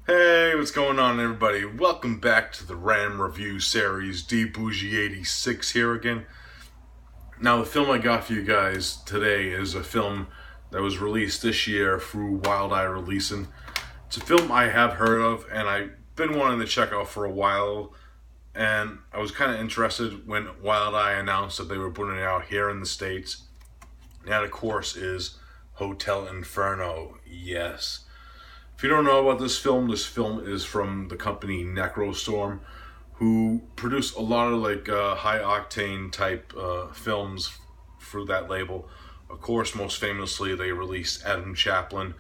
Hey, what's going on, everybody? Welcome back to the Random Review Series. D Bougie 86 here again. Now, the film I got for you guys today is a film that was released this year through Wild Eye Releasing. It's a film I have heard of and I've been wanting to check out for a while. And I was kind of interested when Wild Eye announced that they were putting it out here in the States. And that, of course, is Hotel Inferno. Yes. If you don't know about this film is from the company Necrostorm, who produce a lot of high octane type films through that label. Of course, most famously, they released Adam Chaplin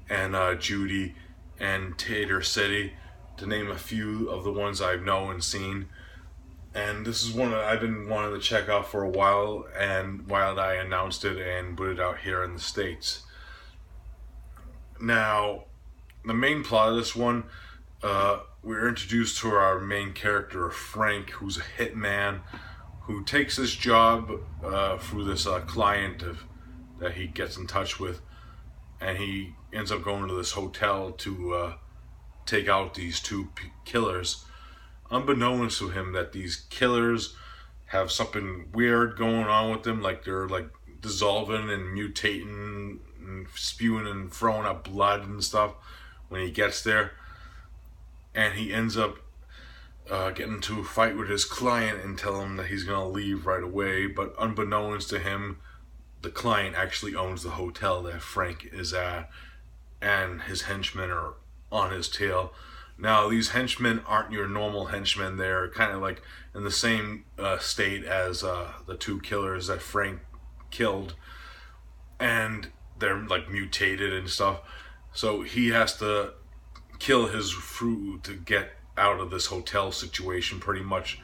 and Judy and Tater City, to name a few of the ones I've known and seen. And this is one that I've been wanting to check out for a while, and Wild Eye announced it and put it out here in the States. Now, the main plot of this one, we're introduced to our main character, Frank, who's a hitman, who takes this job through this client that he gets in touch with, and he ends up going to this hotel to take out these two killers, unbeknownst to him that these killers have something weird going on with them, like they're like dissolving and mutating and spewing and throwing up blood and stuff when he gets there. And he ends up getting into a fight with his client and tell him that he's gonna leave right away, but unbeknownst to him, the client actually owns the hotel that Frank is at, and his henchmen are on his tail. Now, these henchmen aren't your normal henchmen. They're kind of like in the same state as the two killers that Frank killed, and they're like mutated and stuff. So he has to kill his crew to get out of this hotel situation, pretty much.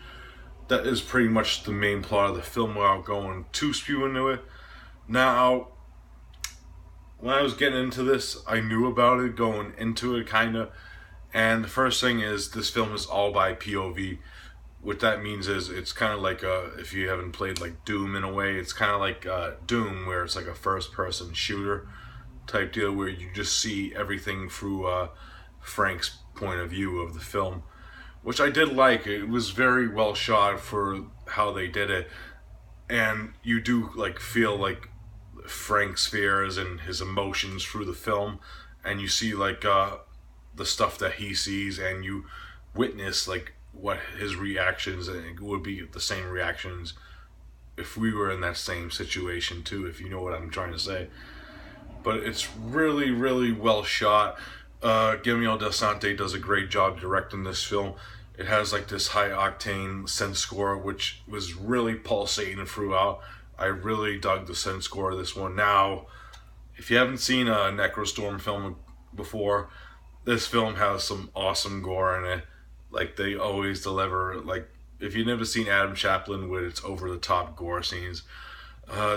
That is pretty much the main plot of the film without going too spew into it. Now, when I was getting into this, I knew about it going into it, kind of. And the first thing is, this film is all by POV. What that means is, it's kind of like, if you haven't played like Doom in a way, it's kind of like Doom, where it's like a first-person shooter type deal, where you just see everything through Frank's point of view of the film, which I did like. It was very well shot for how they did it, and you do like feel like Frank's fears and his emotions through the film, and you see like the stuff that he sees, and you witness like what his reactions, and it would be the same reactions if we were in that same situation too, if you know what I'm trying to say. But it's really, really well shot. Guillermo del Sante does a great job directing this film. It has like this high octane synth score, which was really pulsating throughout. I really dug the synth score of this one. Now, if you haven't seen a Necrostorm film before, this film has some awesome gore in it. Like they always deliver. Like if you've never seen Adam Chaplin with its over-the-top gore scenes,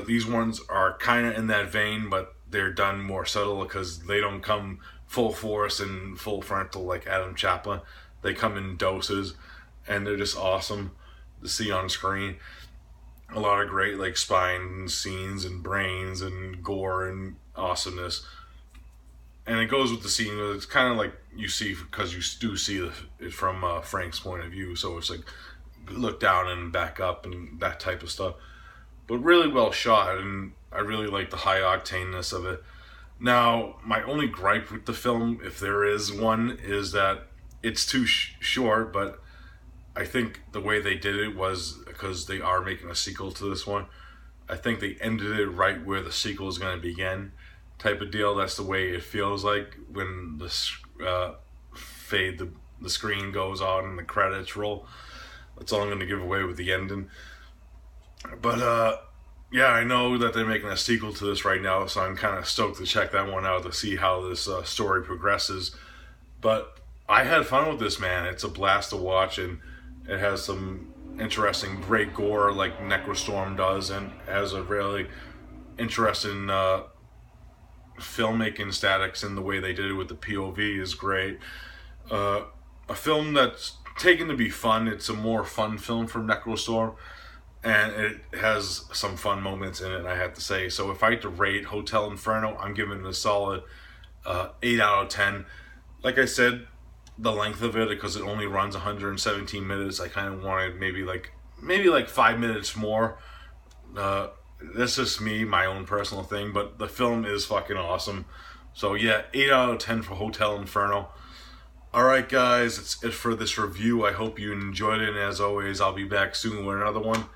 these ones are kind of in that vein, but they're done more subtle because they don't come full force and full frontal like Adam Chaplin. They come in doses, and they're just awesome to see on screen. A lot of great like spine scenes and brains and gore and awesomeness. And it goes with the scene. It's kind of like you see, because you do see it from Frank's point of view. So it's like look down and back up and that type of stuff. But really well shot, and I really like the high octaneness of it. Now, my only gripe with the film, if there is one, is that it's too short, but I think the way they did it was, because they are making a sequel to this one, I think they ended it right where the sequel is going to begin, type of deal. That's the way it feels like when the screen goes on and the credits roll. That's all I'm going to give away with the ending. But yeah, I know that they're making a sequel to this right now, so I'm kind of stoked to check that one out to see how this story progresses. But I had fun with this, man. It's a blast to watch, and it has some interesting, great gore like Necrostorm does, and has a really interesting filmmaking statics, in the way they did it with the POV is great. A film that's taken to be fun. It's a more fun film from Necrostorm, and it has some fun moments in it, I have to say. So if I had to rate Hotel Inferno, I'm giving it a solid 8 out of 10. Like I said, the length of it, because it only runs 117 minutes. I kind of wanted maybe like 5 minutes more. That's just me, my own personal thing, but the film is fucking awesome. So yeah, 8 out of 10 for Hotel Inferno. Alright guys, that's it for this review. I hope you enjoyed it, and as always, I'll be back soon with another one.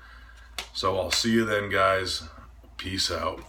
So I'll see you then, guys. Peace out.